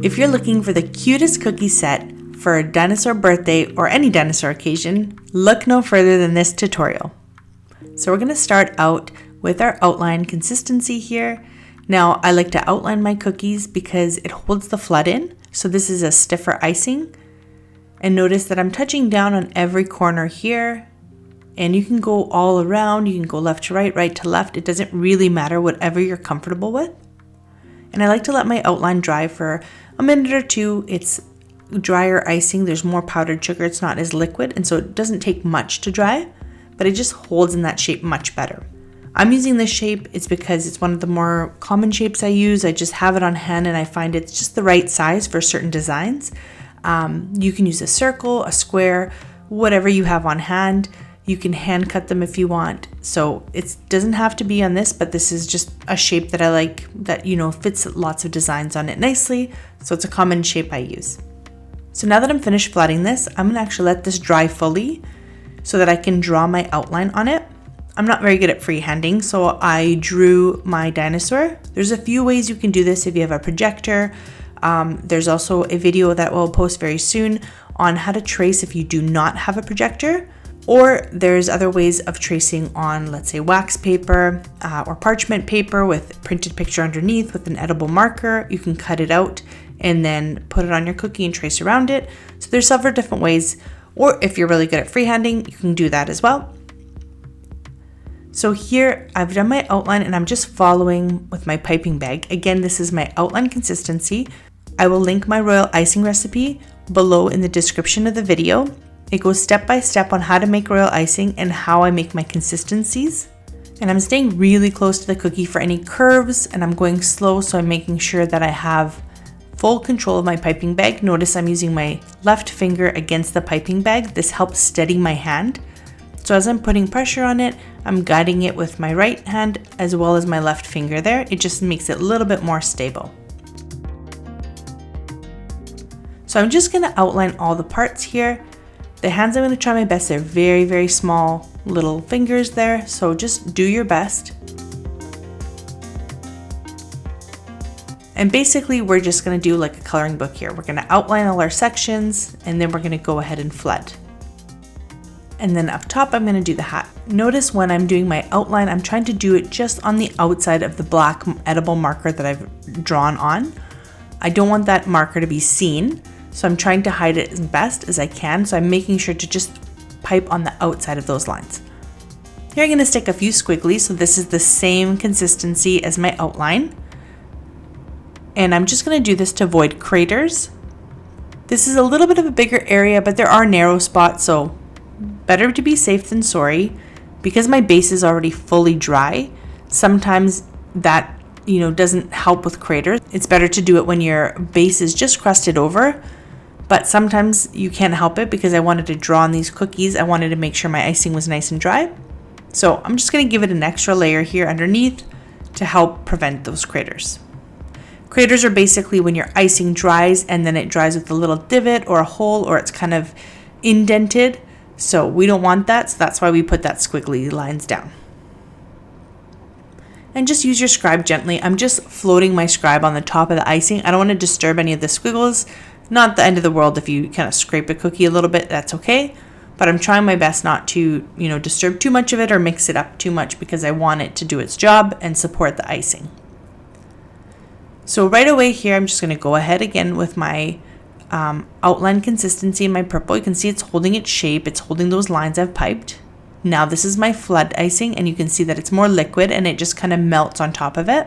If you're looking for the cutest cookie set for a dinosaur birthday or any dinosaur occasion, look no further than this tutorial. So we're going to start out with our outline consistency here. Now I like to outline my cookies because it holds the flood in. So this is a stiffer icing. And notice that I'm touching down on every corner here. And you can go all around, you can go left to right, right to left. It doesn't really matter, whatever you're comfortable with. And I like to let my outline dry for a minute or two. It's drier icing, there's more powdered sugar, it's not as liquid, and so it doesn't take much to dry, but it just holds in that shape much better. I'm using this shape, it's because it's one of the more common shapes I use. I just have it on hand and I find it's just the right size for certain designs. You can use a circle, a square, whatever you have on hand. You can hand cut them if you want. So it doesn't have to be on this, but this is just a shape that I like that, fits lots of designs on it nicely. So it's a common shape I use. So now that I'm finished flooding this, I'm gonna actually let this dry fully so that I can draw my outline on it. I'm not very good at freehanding, so I drew my dinosaur. There's a few ways you can do this if you have a projector. There's also a video that we'll post very soon on how to trace if you do not have a projector. Or there's other ways of tracing on, let's say, wax paper or parchment paper with printed picture underneath with an edible marker. You can cut it out and then put it on your cookie and trace around it. So there's several different ways. Or if you're really good at freehanding, you can do that as well. So here I've done my outline and I'm just following with my piping bag. Again, this is my outline consistency. I will link my royal icing recipe below in the description of the video. It goes step by step on how to make royal icing and how I make my consistencies. And I'm staying really close to the cookie for any curves, and I'm going slow, so I'm making sure that I have full control of my piping bag. Notice I'm using my left finger against the piping bag. This helps steady my hand. So as I'm putting pressure on it, I'm guiding it with my right hand as well as my left finger there. It just makes it a little bit more stable. So I'm just gonna outline all the parts here. The hands, I'm going to try my best. They're very, very small little fingers there, so just do your best. And basically, we're just going to do like a coloring book here. We're going to outline all our sections, and then we're going to go ahead and flood. And then up top, I'm going to do the hat. Notice when I'm doing my outline, I'm trying to do it just on the outside of the black edible marker that I've drawn on. I don't want that marker to be seen. So I'm trying to hide it as best as I can. So I'm making sure to just pipe on the outside of those lines. Here I'm going to stick a few squigglies. So this is the same consistency as my outline. And I'm just going to do this to avoid craters. This is a little bit of a bigger area, but there are narrow spots. So better to be safe than sorry. Because my base is already fully dry, sometimes that doesn't help with craters. It's better to do it when your base is just crusted over. But sometimes you can't help it because I wanted to draw on these cookies. I wanted to make sure my icing was nice and dry. So I'm just going to give it an extra layer here underneath to help prevent those craters. Craters are basically when your icing dries and then it dries with a little divot or a hole, or it's kind of indented. So we don't want that. So that's why we put that squiggly lines down. And just use your scribe gently. I'm just floating my scribe on the top of the icing. I don't want to disturb any of the squiggles. Not the end of the world if you kind of scrape a cookie a little bit, that's okay. But I'm trying my best not to, disturb too much of it or mix it up too much because I want it to do its job and support the icing. So right away here, I'm just going to go ahead again with my outline consistency in my purple. You can see it's holding its shape. It's holding those lines I've piped. Now this is my flood icing, and you can see that it's more liquid and it just kind of melts on top of it.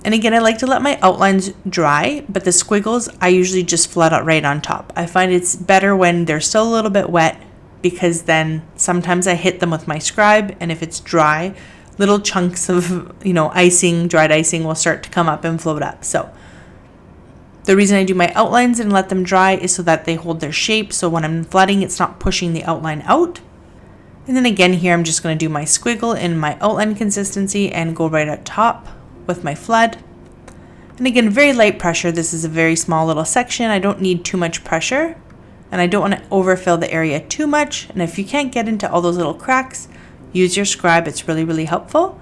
And again, I like to let my outlines dry, but the squiggles, I usually just flood out right on top. I find it's better when they're still a little bit wet because then sometimes I hit them with my scribe, and if it's dry, little chunks of, icing, dried icing will start to come up and float up. So the reason I do my outlines and let them dry is so that they hold their shape. So when I'm flooding, it's not pushing the outline out. And then again here, I'm just going to do my squiggle in my outline consistency and go right at top with my flood. And again, very light pressure. This is a very small little section. I don't need too much pressure, and I don't want to overfill the area too much. And if you can't get into all those little cracks, use your scribe. It's really, really helpful.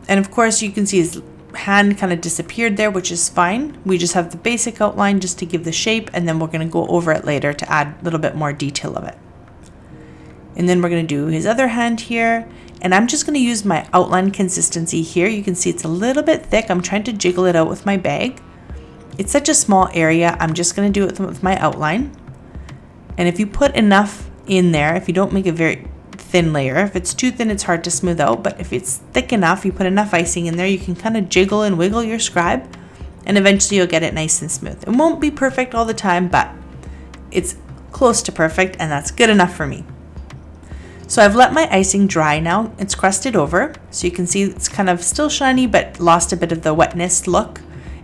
And of course, you can see hand kind of disappeared there, which is fine. We just have the basic outline just to give the shape, and then we're going to go over it later to add a little bit more detail of it. And then we're going to do his other hand here, and I'm just going to use my outline consistency here. You can see it's a little bit thick. I'm trying to jiggle it out with my bag. It's such a small area, I'm just going to do it with my outline. And if you put enough in there, if you don't make a very thin layer, if it's too thin it's hard to smooth out, but if it's thick enough, you put enough icing in there, you can kind of jiggle and wiggle your scribe, and eventually you'll get it nice and smooth. It won't be perfect all the time, but it's close to perfect, and that's good enough for me. So I've let my icing dry now. It's crusted over, so you can see it's kind of still shiny but lost a bit of the wetness look.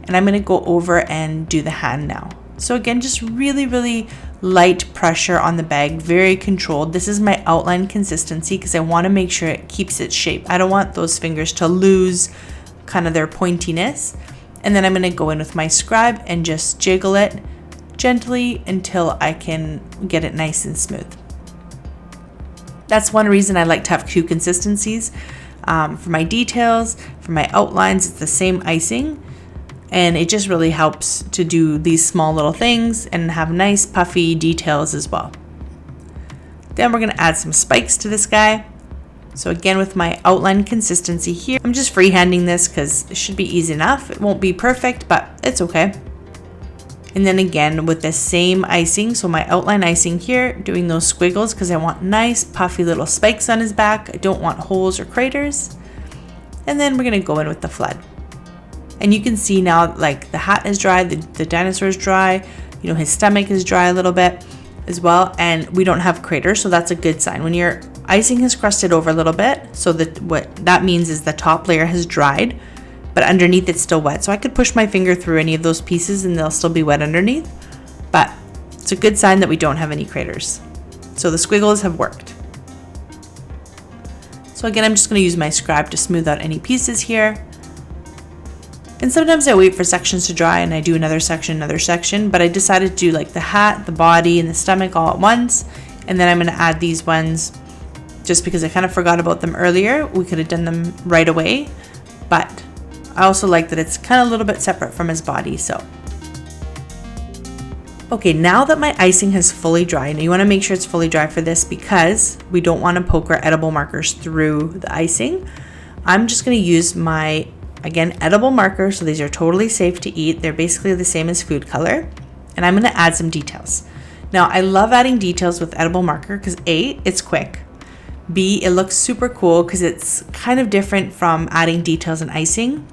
And I'm going to go over and do the hand now. So again, just really light pressure on the bag, very controlled. This is my outline consistency because I want to make sure it keeps its shape. I don't want those fingers to lose kind of their pointiness. And then I'm going to go in with my scribe and just jiggle it gently until I can get it nice and smooth. That's one reason I like to have two consistencies. For my details, for my outlines, it's the same icing. And it just really helps to do these small little things and have nice puffy details as well. Then we're going to add some spikes to this guy. So again, with my outline consistency here, I'm just freehanding this because it should be easy enough. It won't be perfect, but it's okay. And then again with the same icing, so my outline icing here, doing those squiggles because I want nice puffy little spikes on his back. I don't want holes or craters. And then we're going to go in with the flood. And you can see now, like, the hat is dry, the dinosaur is dry, you know, his stomach is dry a little bit as well, and we don't have craters, so that's a good sign. When your icing has crusted over a little bit, so that what that means is the top layer has dried, but underneath it's still wet. So I could push my finger through any of those pieces and they'll still be wet underneath, but it's a good sign that we don't have any craters. So the squiggles have worked. So again, I'm just going to use my scribe to smooth out any pieces here. And sometimes I wait for sections to dry and I do another section, but I decided to do like the hat, the body, and the stomach all at once. And then I'm going to add these ones just because I kind of forgot about them earlier. We could have done them right away, but I also like that it's kind of a little bit separate from his body. So, okay, now that my icing has fully dried, and you want to make sure it's fully dry for this because we don't want to poke our edible markers through the icing. I'm just going to use my, again, edible marker, so these are totally safe to eat. They're basically the same as food color. And I'm going to add some details. Now, I love adding details with edible marker because A, it's quick. B, it looks super cool because it's kind of different from adding details and icing.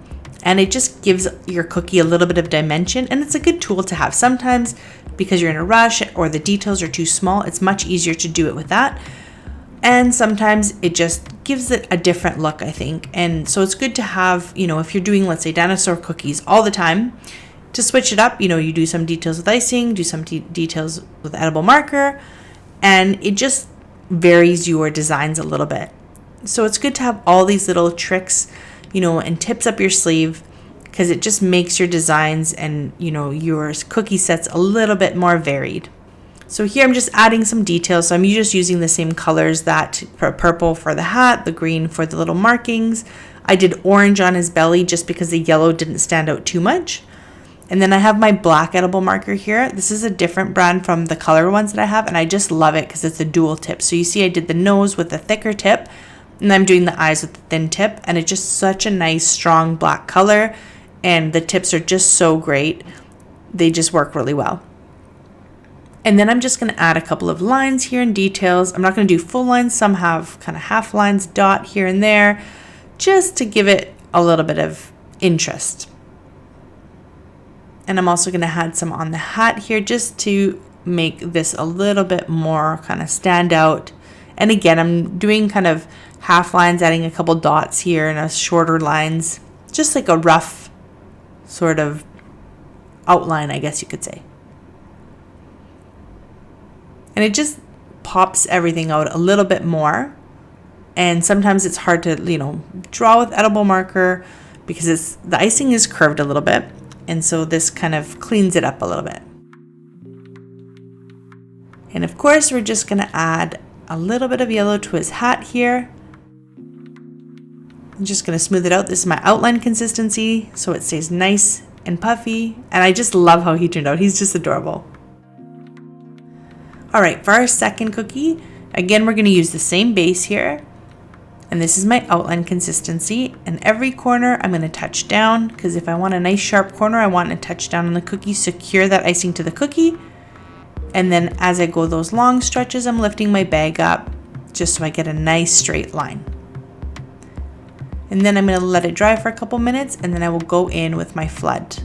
And it just gives your cookie a little bit of dimension. And it's a good tool to have. Sometimes because you're in a rush or the details are too small, it's much easier to do it with that. And sometimes it just gives it a different look, I think. And so it's good to have, you know, if you're doing, let's say, dinosaur cookies all the time, to switch it up, you know, you do some details with icing, do some details with edible marker, and it just varies your designs a little bit. So it's good to have all these little tricks, you know, and tips up your sleeve because it just makes your designs and, you know, your cookie sets a little bit more varied. So here I'm just adding some details. So I'm just using the same colors, that purple for the hat, the green for the little markings. I did orange on his belly just because the yellow didn't stand out too much. And then I have my black edible marker here. This is a different brand from the color ones that I have, and I just love it because it's a dual tip. So you see I did the nose with the thicker tip, and I'm doing the eyes with the thin tip, and it's just such a nice, strong black color, and the tips are just so great. They just work really well. And then I'm just going to add a couple of lines here and details. I'm not going to do full lines. Some have kind of half lines, dot here and there, just to give it a little bit of interest. And I'm also going to add some on the hat here just to make this a little bit more kind of stand out. And again, I'm doing kind of half lines, adding a couple dots here and a shorter lines, just like a rough sort of outline, I guess you could say. And it just pops everything out a little bit more. And sometimes it's hard to, you know, draw with edible marker because the icing is curved a little bit. And so this kind of cleans it up a little bit. And of course, we're just going to add a little bit of yellow to his hat here. I'm just going to smooth it out. This is my outline consistency, so it stays nice and puffy. And I just love how he turned out. He's just adorable. All right, for our second cookie, again, we're going to use the same base here. And this is my outline consistency. And every corner I'm going to touch down, because if I want a nice sharp corner, I want to touch down on the cookie, secure that icing to the cookie. And then as I go those long stretches, I'm lifting my bag up just so I get a nice straight line. And then I'm going to let it dry for a couple minutes, and then I will go in with my flood.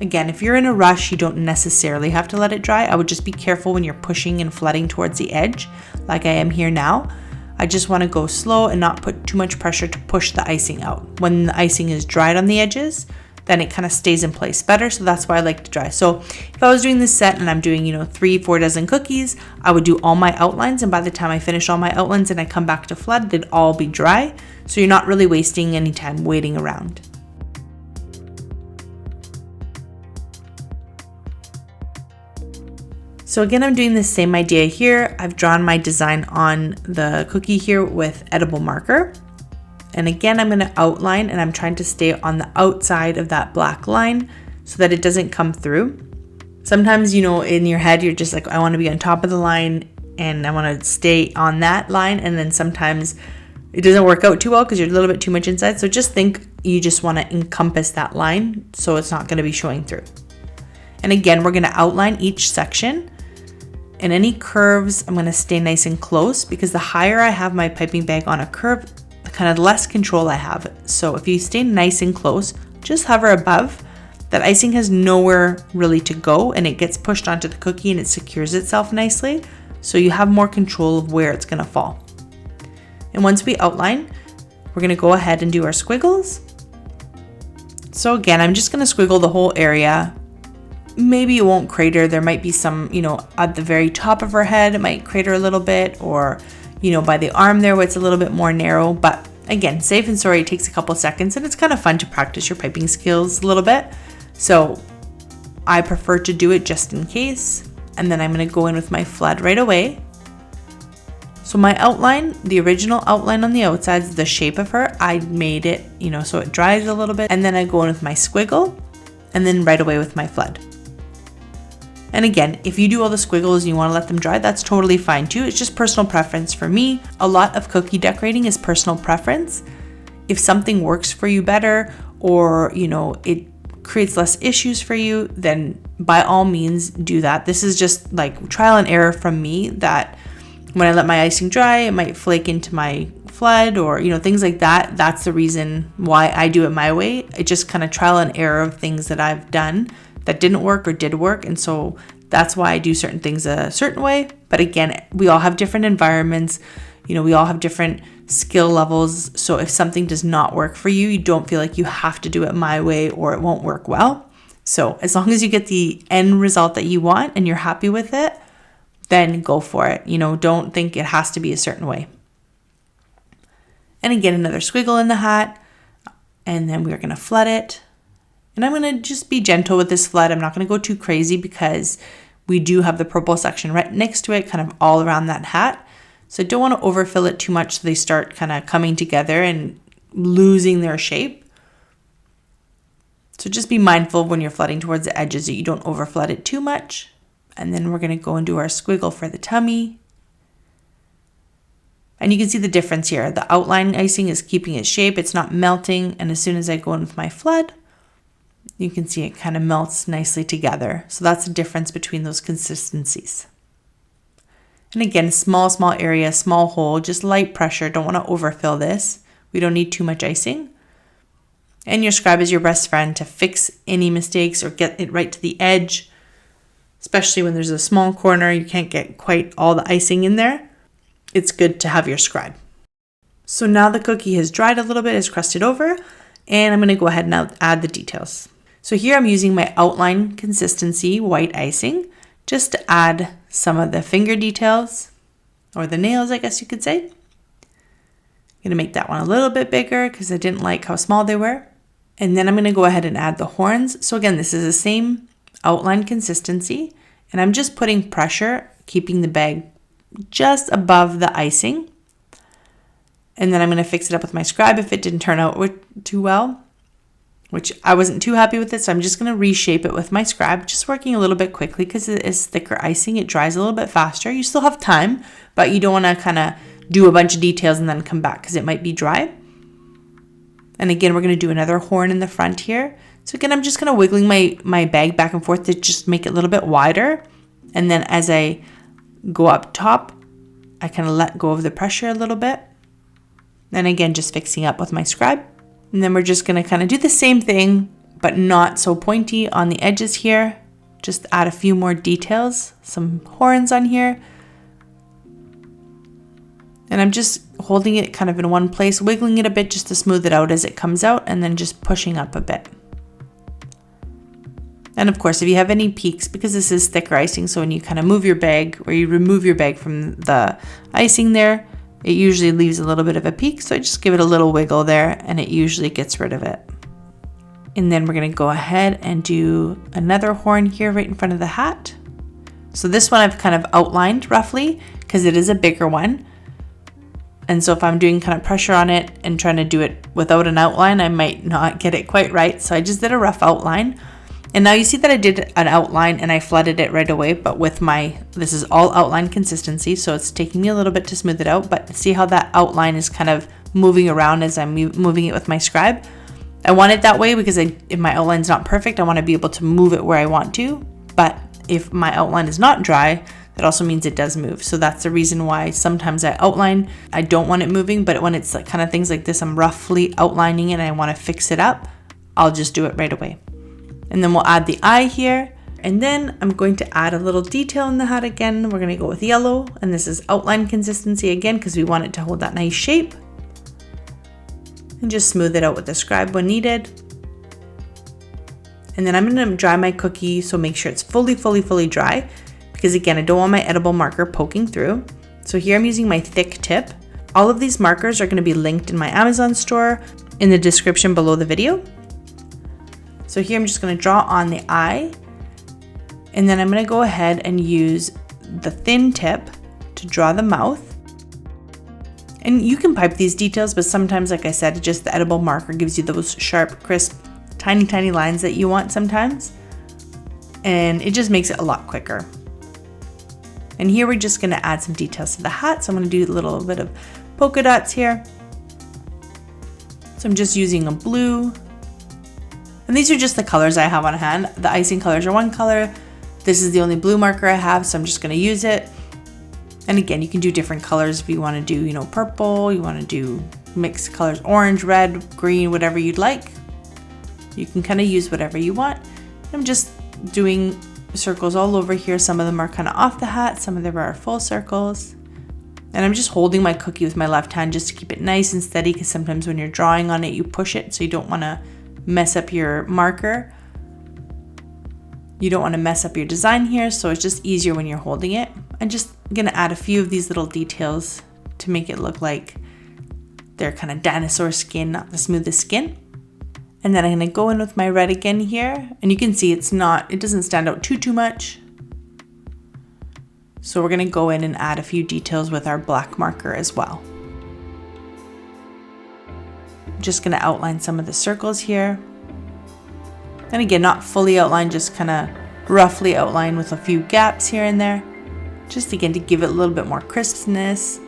Again, if you're in a rush, you don't necessarily have to let it dry. I would just be careful when you're pushing and flooding towards the edge, like I am here now. I just want to go slow and not put too much pressure to push the icing out. When the icing is dried on the edges, then it kind of stays in place better. So that's why I like to dry. So if I was doing this set and I'm doing, 3-4 dozen cookies, I would do all my outlines. And by the time I finish all my outlines and I come back to flood, they'd all be dry. So you're not really wasting any time waiting around. So again, I'm doing the same idea here. I've drawn my design on the cookie here with edible marker. And again, I'm going to outline, and I'm trying to stay on the outside of that black line so that it doesn't come through. Sometimes, in your head, you're just like, I want to be on top of the line and I want to stay on that line. And then sometimes it doesn't work out too well because you're a little bit too much inside. So just think you just want to encompass that line so it's not going to be showing through. And again, we're going to outline each section. And any curves, I'm going to stay nice and close, because the higher I have my piping bag on a curve, the kind of less control I have. So if you stay nice and close, just hover above. That icing has nowhere really to go, and it gets pushed onto the cookie and it secures itself nicely. So you have more control of where it's going to fall. And once we outline, we're going to go ahead and do our squiggles. So again, I'm just going to squiggle the whole area. Maybe it won't crater. There might be some, at the very top of her head, it might crater a little bit, or, by the arm there where it's a little bit more narrow. But again, safe and sorry, it takes a couple seconds, and it's kind of fun to practice your piping skills a little bit. So I prefer to do it just in case. And then I'm going to go in with my flood right away. So my outline, the original outline on the outsides, the shape of her, I made it, so it dries a little bit. And then I go in with my squiggle, and then right away with my flood. And again, if you do all the squiggles and you want to let them dry, that's totally fine too. It's just personal preference for me. A lot of cookie decorating is personal preference. If something works for you better, or, it creates less issues for you, then by all means do that. This is just like trial and error from me, that when I let my icing dry, it might flake into my flood, or, things like that. That's the reason why I do it my way. It just kind of trial and error of things that I've done that didn't work or did work. And so that's why I do certain things a certain way. But again, we all have different environments. We all have different skill levels. So if something does not work for you, you don't feel like you have to do it my way or it won't work well. So as long as you get the end result that you want and you're happy with it, then go for it. Don't think it has to be a certain way. And again, another squiggle in the hat. And then we're going to flood it. And I'm going to just be gentle with this flood. I'm not going to go too crazy, because we do have the purple section right next to it, kind of all around that hat. So I don't want to overfill it too much so they start kind of coming together and losing their shape. So just be mindful when you're flooding towards the edges that you don't overflood it too much. And then we're going to go and do our squiggle for the tummy. And you can see the difference here. The outline icing is keeping its shape. It's not melting. And as soon as I go in with my flood, you can see it kind of melts nicely together. So that's the difference between those consistencies. And again, small area, small hole, just light pressure. Don't want to overfill this. We don't need too much icing. And your scribe is your best friend to fix any mistakes or get it right to the edge. Especially when there's a small corner, you can't get quite all the icing in there. It's good to have your scribe. So now the cookie has dried a little bit, is crusted over, and I'm going to go ahead and add the details. So here I'm using my outline consistency white icing just to add some of the finger details, or the nails, I guess you could say. I'm going to make that one a little bit bigger because I didn't like how small they were. And then I'm going to go ahead and add the horns. So again, this is the same outline consistency, and I'm just putting pressure, keeping the bag just above the icing. And then I'm going to fix it up with my scribe if it didn't turn out too well, which I wasn't too happy with it. So I'm just going to reshape it with my scribe, just working a little bit quickly because it is thicker icing. It dries a little bit faster. You still have time, but you don't want to kind of do a bunch of details and then come back because it might be dry. And again, we're going to do another horn in the front here. So again, I'm just kind of wiggling my bag back and forth to just make it a little bit wider. And then as I go up top, I kind of let go of the pressure a little bit. And again, just fixing up with my scribe. And then we're just going to kind of do the same thing, but not so pointy on the edges here. Just add a few more details, some horns on here. And I'm just holding it kind of in one place, wiggling it a bit just to smooth it out as it comes out, and then just pushing up a bit. And of course, if you have any peaks, because this is thicker icing, so when you kind of move your bag or you remove your bag from the icing there, it usually leaves a little bit of a peak. So I just give it a little wiggle there and it usually gets rid of it. And then we're going to go ahead and do another horn here right in front of the hat. So this one I've kind of outlined roughly because it is a bigger one. And so if I'm doing kind of pressure on it and trying to do it without an outline, I might not get it quite right. So I just did a rough outline. And now you see that I did an outline and I flooded it right away, but with this is all outline consistency, so it's taking me a little bit to smooth it out, but see how that outline is kind of moving around as I'm moving it with my scribe? I want it that way because if my outline's not perfect, I want to be able to move it where I want to, but if my outline is not dry, that also means it does move. So that's the reason why sometimes I outline, I don't want it moving, but when it's like kind of things like this, I'm roughly outlining it and I want to fix it up, I'll just do it right away. And then we'll add the eye here. And then I'm going to add a little detail in the hat again. We're going to go with yellow. And this is outline consistency again, because we want it to hold that nice shape. And just smooth it out with the scribe when needed. And then I'm going to dry my cookie. So make sure it's fully dry. Because again, I don't want my edible marker poking through. So here I'm using my thick tip. All of these markers are going to be linked in my Amazon store in the description below the video. So here I'm just going to draw on the eye, and then I'm going to go ahead and use the thin tip to draw the mouth. And you can pipe these details, but sometimes, like I said, just the edible marker gives you those sharp, crisp, tiny lines that you want sometimes. And it just makes it a lot quicker. And here we're just going to add some details to the hat. So I'm going to do a little bit of polka dots here. So I'm just using a blue. And these are just the colors I have on hand. The icing colors are one color. This is the only blue marker I have, so I'm just going to use it. And again, you can do different colors if you want to do, purple, you want to do mixed colors, orange, red, green, whatever you'd like. You can kind of use whatever you want. I'm just doing circles all over here. Some of them are kind of off the hat, some of them are full circles. And I'm just holding my cookie with my left hand just to keep it nice and steady, because sometimes when you're drawing on it, you push it, so you don't want to mess up your marker. You don't want to mess up your design here, so it's just easier when you're holding it. I'm just gonna add a few of these little details to make it look like they're kind of dinosaur skin, not the smoothest skin. And then I'm gonna go in with my red again here, and you can see it doesn't stand out too much. So we're gonna go in and add a few details with our black marker as well. Just going to outline some of the circles here. And again, not fully outlined, just kind of roughly outline with a few gaps here and there. Just again to give it a little bit more crispness.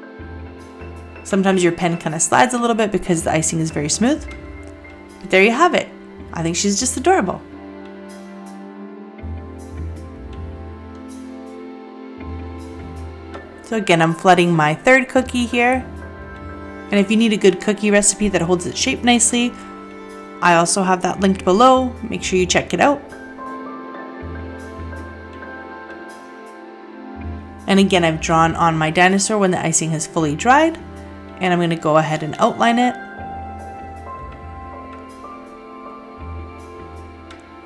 Sometimes your pen kind of slides a little bit because the icing is very smooth. But there you have it. I think she's just adorable. So again, I'm flooding my third cookie here. And if you need a good cookie recipe that holds its shape nicely, I also have that linked below. Make sure you check it out. And again, I've drawn on my dinosaur when the icing has fully dried. And I'm going to go ahead and outline it.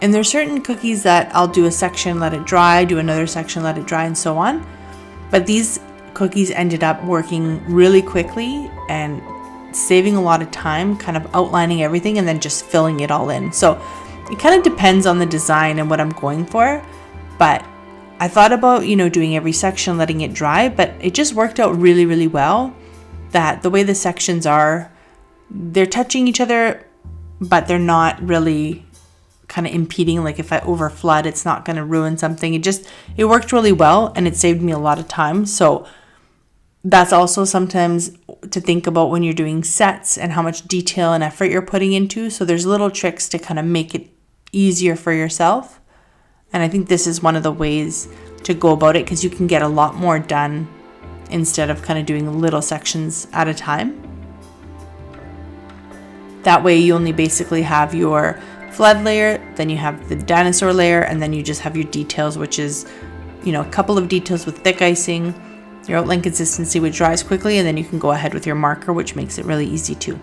And there's certain cookies that I'll do a section, let it dry, do another section, let it dry, and so on. But these cookies ended up working really quickly and saving a lot of time, kind of outlining everything and then just filling it all in. So it kind of depends on the design and what I'm going for. But I thought about, doing every section, letting it dry, but it just worked out really well. that the way the sections are, they're touching each other, but they're not really kind of impeding. Like if I over flood, it's not going to ruin something. It worked really well, and it saved me a lot of time. So that's also sometimes to think about when you're doing sets and how much detail and effort you're putting into. So there's little tricks to kind of make it easier for yourself. And I think this is one of the ways to go about it, because you can get a lot more done instead of kind of doing little sections at a time. That way you only basically have your flood layer, then you have the dinosaur layer, and then you just have your details, which is, a couple of details with thick icing, your outline consistency, which dries quickly, and then you can go ahead with your marker, which makes it really easy too.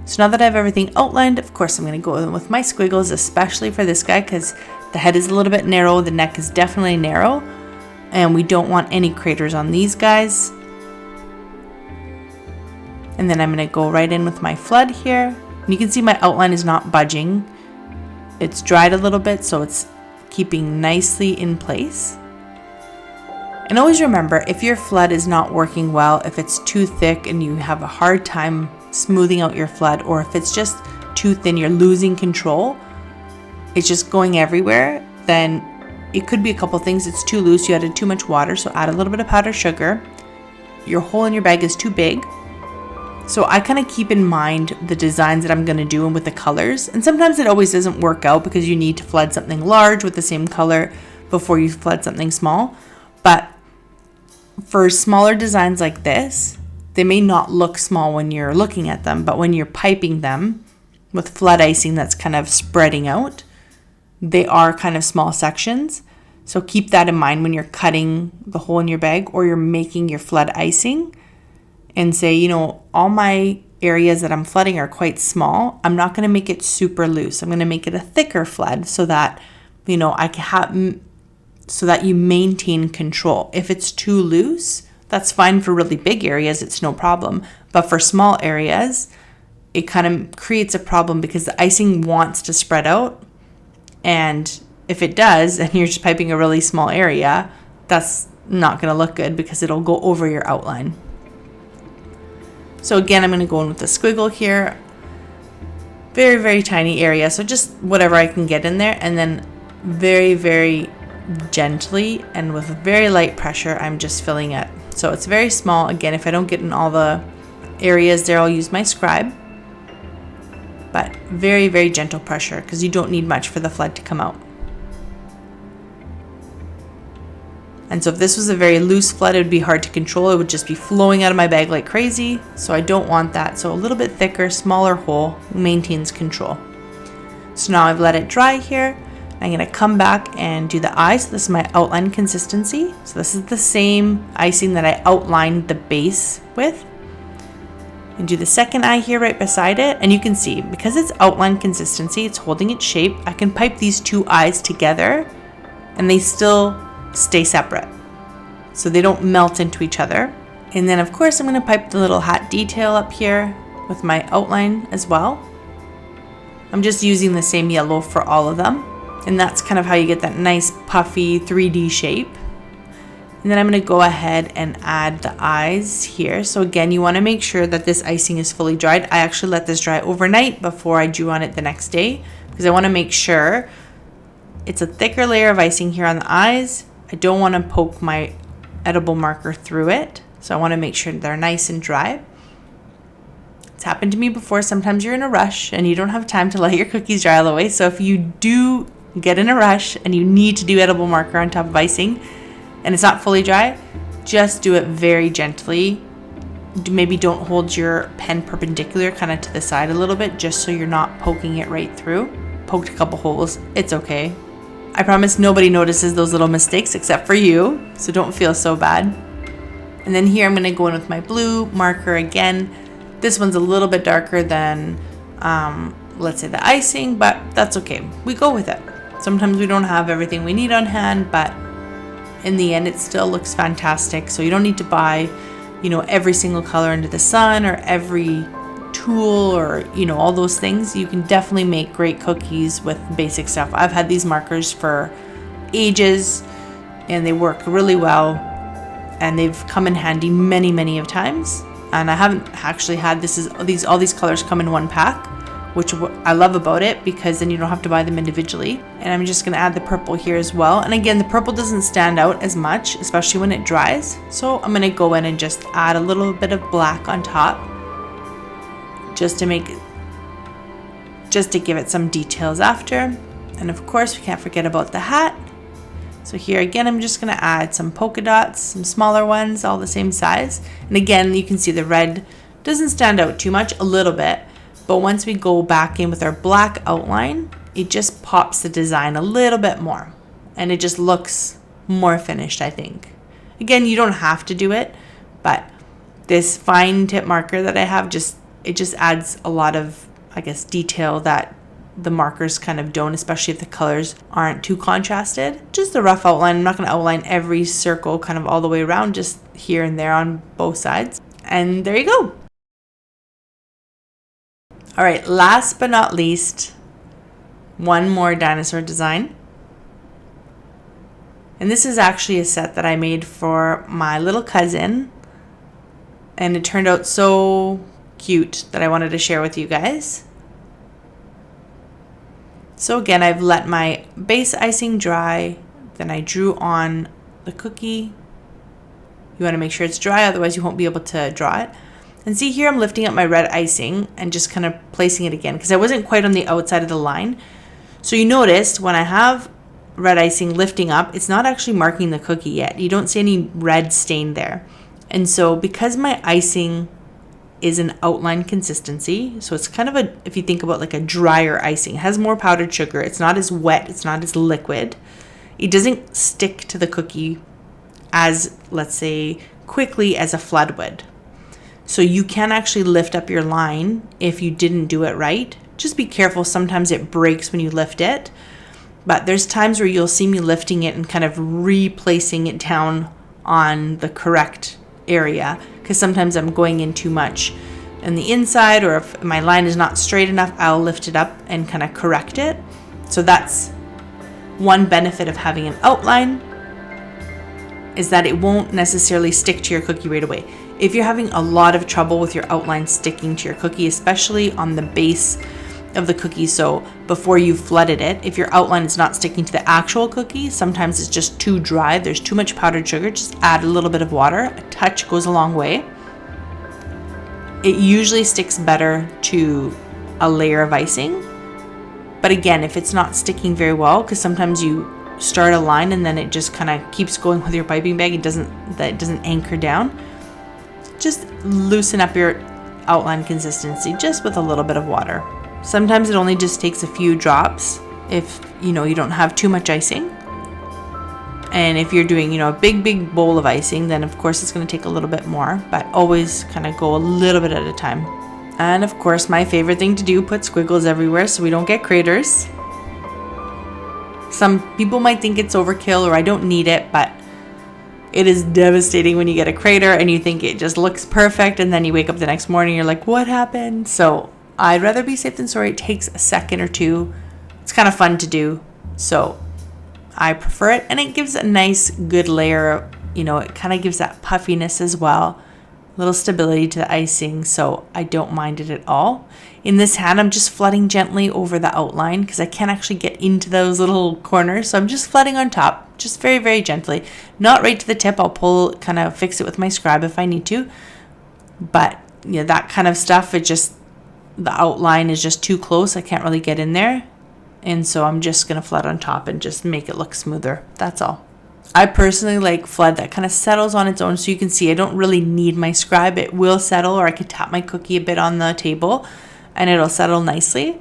So now that I have everything outlined, of course I'm going to go in with my squiggles, especially for this guy, because the head is a little bit narrow, the neck is definitely narrow, and we don't want any craters on these guys. And then I'm going to go right in with my flood here. And you can see my outline is not budging. It's dried a little bit, so it's keeping nicely in place. And always remember, if your flood is not working well, if it's too thick and you have a hard time smoothing out your flood, or if it's just too thin, you're losing control, it's just going everywhere, then it could be a couple things. It's too loose, you added too much water, so add a little bit of powdered sugar. Your hole in your bag is too big. So I kind of keep in mind the designs that I'm going to do and with the colors. And sometimes it always doesn't work out because you need to flood something large with the same color before you flood something small. But for smaller designs like this, they may not look small when you're looking at them, but when you're piping them with flood icing that's kind of spreading out, they are kind of small sections. So keep that in mind when you're cutting the hole in your bag or you're making your flood icing, and say, all my areas that I'm flooding are quite small. I'm not going to make it super loose. I'm going to make it a thicker flood so that, I can have, so that you maintain control. If it's too loose, that's fine for really big areas. It's no problem. But for small areas, it kind of creates a problem because the icing wants to spread out. And if it does, and you're just piping a really small area, that's not going to look good because it'll go over your outline. So again, I'm going to go in with the squiggle here. Very, very tiny area. So just whatever I can get in there. And then very, very gently and with very light pressure, I'm just filling it. So it's very small. Again, if I don't get in all the areas there, I'll use my scribe. But very, very gentle pressure because you don't need much for the flood to come out. And so if this was a very loose flood, it would be hard to control. It would just be flowing out of my bag like crazy. So I don't want that. So a little bit thicker, smaller hole maintains control. So now I've let it dry here. I'm going to come back and do the eyes. So this is my outline consistency. So this is the same icing that I outlined the base with. And do the second eye here right beside it. And you can see, because it's outline consistency, it's holding its shape. I can pipe these two eyes together and they still stay separate, so they don't melt into each other. And then of course I'm going to pipe the little hat detail up here with my outline as well. I'm just using the same yellow for all of them, and that's kind of how you get that nice puffy 3D shape. And then I'm going to go ahead and add the eyes here. So again, you want to make sure that this icing is fully dried. I actually let this dry overnight before I drew on it the next day because I want to make sure it's a thicker layer of icing here on the eyes. I don't want to poke my edible marker through it, so I want to make sure they're nice and dry. It's happened to me before. Sometimes you're in a rush and you don't have time to let your cookies dry all the way. So if you do get in a rush and you need to do edible marker on top of icing and it's not fully dry, just do it very gently. Maybe don't hold your pen perpendicular, kind of to the side a little bit, just so you're not poking it right through. Poked a couple holes, it's okay. I promise nobody notices those little mistakes except for you, so don't feel so bad. And then here I'm going to go in with my blue marker again. This one's a little bit darker than, let's say, the icing, but that's okay. We go with it. Sometimes we don't have everything we need on hand, but in the end it still looks fantastic. So you don't need to buy, every single color under the sun or every tool or all those things. You can definitely make great cookies with basic stuff. I've had these markers for ages and they work really well, and they've come in handy many of times. And I haven't actually had all these colors come in one pack, which I love about it, because then you don't have to buy them individually. And I'm just going to add the purple here as well. And again, the purple doesn't stand out as much, especially when it dries. So I'm going to go in and just add a little bit of black on top, just to give it some details after. And of course, we can't forget about the hat. So here again, I'm just going to add some polka dots, some smaller ones, all the same size. And again, you can see the red doesn't stand out too much, a little bit. But once we go back in with our black outline, it just pops the design a little bit more. And it just looks more finished, I think. Again, you don't have to do it, but this fine tip marker that I have, it just adds a lot of, I guess, detail that the markers kind of don't, especially if the colors aren't too contrasted. Just a rough outline. I'm not going to outline every circle kind of all the way around, just here and there on both sides. And there you go. All right, last but not least, one more dinosaur design. And this is actually a set that I made for my little cousin. And it turned out so cute that I wanted to share with you guys. So again, I've let my base icing dry, then I drew on the cookie. You want to make sure it's dry, otherwise you won't be able to draw it. And see here, I'm lifting up my red icing and just kind of placing it again, because I wasn't quite on the outside of the line. So you noticed when I have red icing lifting up, it's not actually marking the cookie yet. You don't see any red stain there. And so because my icing is an outline consistency, so it's kind of if you think about like a drier icing, it has more powdered sugar, it's not as wet, it's not as liquid, it doesn't stick to the cookie as, let's say, quickly as a flood would. So you can actually lift up your line if you didn't do it right. Just be careful, sometimes it breaks when you lift it, but there's times where you'll see me lifting it and kind of replacing it down on the correct area, because sometimes I'm going in too much on the inside, or if my line is not straight enough, I'll lift it up and kind of correct it. So that's one benefit of having an outline, is that it won't necessarily stick to your cookie right away. If you're having a lot of trouble with your outline sticking to your cookie, especially on the base of the cookie, so before you've flooded it, if your outline is not sticking to the actual cookie, sometimes it's just too dry, there's too much powdered sugar, just add a little bit of water. A touch goes a long way. It usually sticks better to a layer of icing. But again, if it's not sticking very well, because sometimes you start a line and then it just kind of keeps going with your piping bag, it doesn't anchor down, just loosen up your outline consistency just with a little bit of water. Sometimes it only just takes a few drops if you don't have too much icing. And if you're doing a big bowl of icing, then of course it's going to take a little bit more, but always kind of go a little bit at a time. And of course, my favorite thing to do, put squiggles everywhere so we don't get craters. Some people might think it's overkill or I don't need it, but it is devastating when you get a crater and you think it just looks perfect, and then you wake up the next morning, you're like, what happened? So I'd rather be safe than sorry. It takes a second or two. It's kind of fun to do, so I prefer it, and it gives a nice, good layer. It kind of gives that puffiness as well, a little stability to the icing, so I don't mind it at all. In this hand, I'm just flooding gently over the outline because I can't actually get into those little corners, so I'm just flooding on top, just very, very gently. Not right to the tip. I'll pull, kind of fix it with my scribe if I need to, but that kind of stuff, the outline is just too close. I can't really get in there. And so I'm just going to flood on top and just make it look smoother. That's all. I personally like flood that kind of settles on its own. So you can see I don't really need my scribe. It will settle, or I could tap my cookie a bit on the table and it'll settle nicely.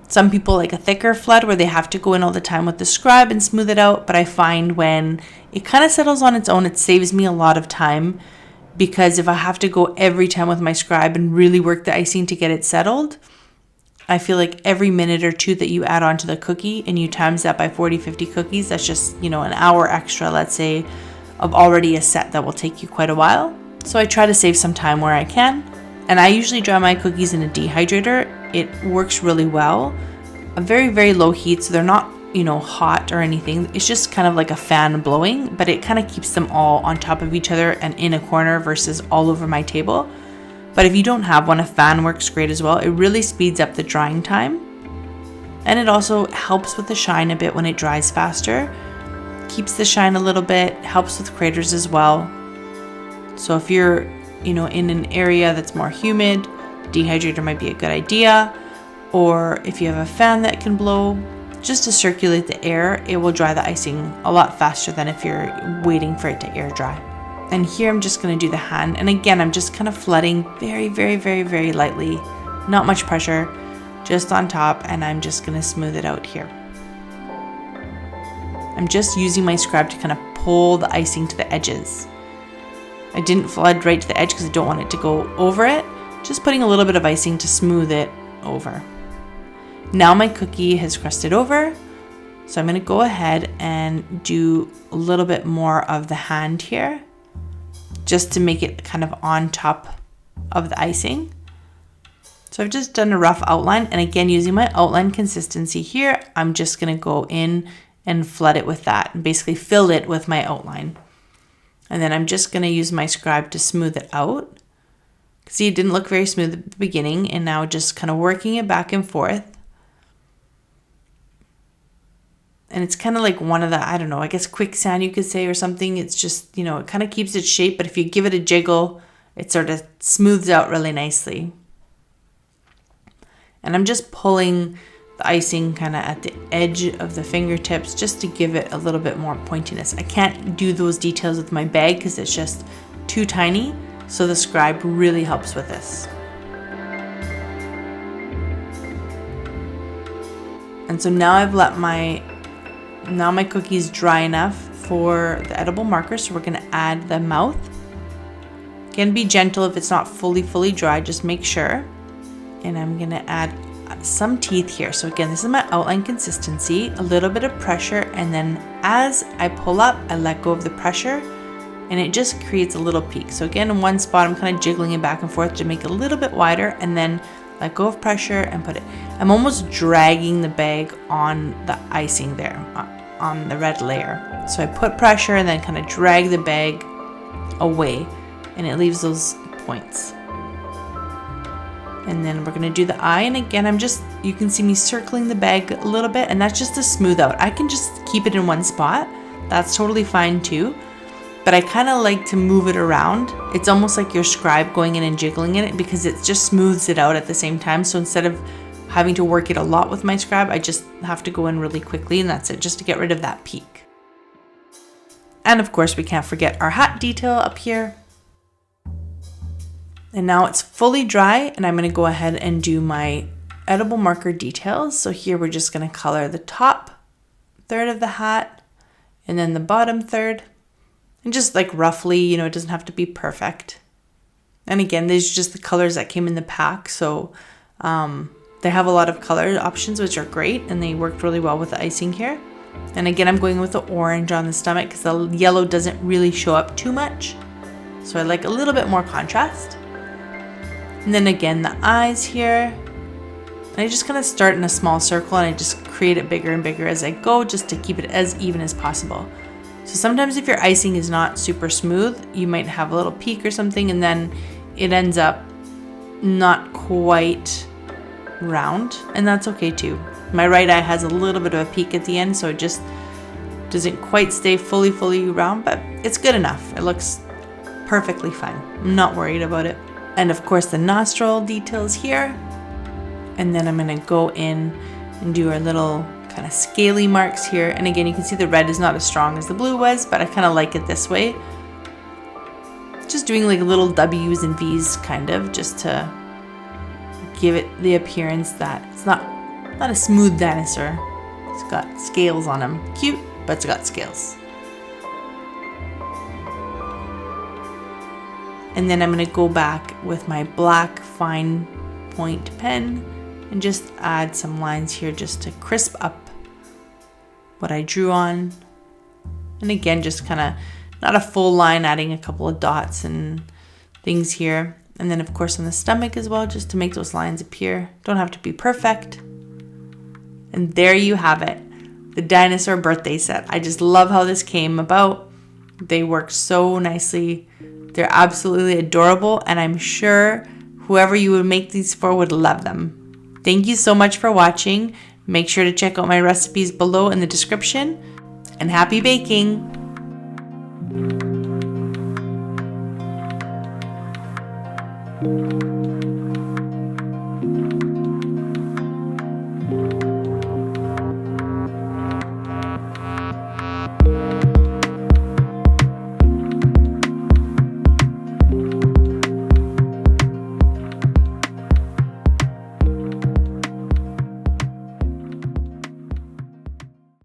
Some people like a thicker flood where they have to go in all the time with the scribe and smooth it out. But I find when it kind of settles on its own, it saves me a lot of time. Because if I have to go every time with my scribe and really work the icing to get it settled, I feel like every minute or two that you add onto the cookie and you times that by 40, 50 cookies, that's just, an hour extra, let's say, of already a set that will take you quite a while. So I try to save some time where I can. And I usually dry my cookies in a dehydrator. It works really well. A very, very low heat, so they're not, hot or anything. It's just kind of like a fan blowing, but it kind of keeps them all on top of each other and in a corner versus all over my table. But if you don't have one, a fan works great as well. It really speeds up the drying time. And it also helps with the shine a bit when it dries faster. Keeps the shine a little bit, helps with craters as well. So if you're, in an area that's more humid, dehydrator might be a good idea. Or if you have a fan that can blow, just to circulate the air, it will dry the icing a lot faster than if you're waiting for it to air dry. And here I'm just going to do the hand. And again, I'm just kind of flooding very, very, very, very lightly. Not much pressure, just on top. And I'm just going to smooth it out here. I'm just using my scribe to kind of pull the icing to the edges. I didn't flood right to the edge because I don't want it to go over it. Just putting a little bit of icing to smooth it over. Now my cookie has crusted over, so I'm going to go ahead and do a little bit more of the hand here, just to make it kind of on top of the icing. So I've just done a rough outline, and again, using my outline consistency here, I'm just going to go in and flood it with that, and basically fill it with my outline. And then I'm just going to use my scribe to smooth it out. See, it didn't look very smooth at the beginning, and now just kind of working it back and forth. And it's kind of like one of the, I guess quicksand you could say or something. It's just, it kind of keeps its shape, but if you give it a jiggle, it sort of smooths out really nicely. And I'm just pulling the icing kind of at the edge of the fingertips just to give it a little bit more pointiness. I can't do those details with my bag because it's just too tiny. So the scribe really helps with this. And so now I've let my cookie's dry enough for the edible marker, so we're going to add the mouth. Again, be gentle if it's not fully dry, just make sure. And I'm going to add some teeth here. So again, this is my outline consistency, a little bit of pressure, and then as I pull up, I let go of the pressure, and it just creates a little peak. So again, in one spot, I'm kind of jiggling it back and forth to make it a little bit wider, and then let go of pressure and put it. I'm almost dragging the bag on the icing there, on the red layer. So I put pressure and then kind of drag the bag away, and it leaves those points. And then we're going to do the eye, and again, you can see me circling the bag a little bit, and that's just to smooth out. I can just keep it in one spot. That's totally fine too. But I kind of like to move it around. It's almost like your scribe going in and jiggling in it, because it just smooths it out at the same time. So instead of having to work it a lot with my scribe, I just have to go in really quickly, and that's it, just to get rid of that peak. And of course, we can't forget our hat detail up here. And now it's fully dry, and I'm going to go ahead and do my edible marker details. So here we're just going to color the top third of the hat and then the bottom third. And just like roughly, it doesn't have to be perfect. And again, these are just the colors that came in the pack. So they have a lot of color options, which are great. And they worked really well with the icing here. And again, I'm going with the orange on the stomach because the yellow doesn't really show up too much. So I like a little bit more contrast. And then again, the eyes here. And I just kind of start in a small circle, and I just create it bigger and bigger as I go, just to keep it as even as possible. So sometimes if your icing is not super smooth, you might have a little peak or something, and then it ends up not quite round, and that's okay too. My right eye has a little bit of a peak at the end, so it just doesn't quite stay fully round, but it's good enough. It looks perfectly fine. I'm not worried about it. And of course the nostril details here. And then I'm going to go in and do our little kind of scaly marks here. And again, you can see the red is not as strong as the blue was, but I kind of like it this way. Just doing like little W's and V's kind of, just to give it the appearance that it's not a smooth dinosaur. It's got scales on him. Cute, but it's got scales. And then I'm going to go back with my black fine point pen and just add some lines here just to crisp up what I drew on. And again, just kind of not a full line, adding a couple of dots and things here. And then of course on the stomach as well, just to make those lines appear. Don't have to be perfect. And there you have it. the dinosaur birthday set. I just love how this came about. They work so nicely. They're absolutely adorable, and I'm sure whoever you would make these for would love them. Thank you so much for watching. Make sure to check out my recipes below in the description, and happy baking!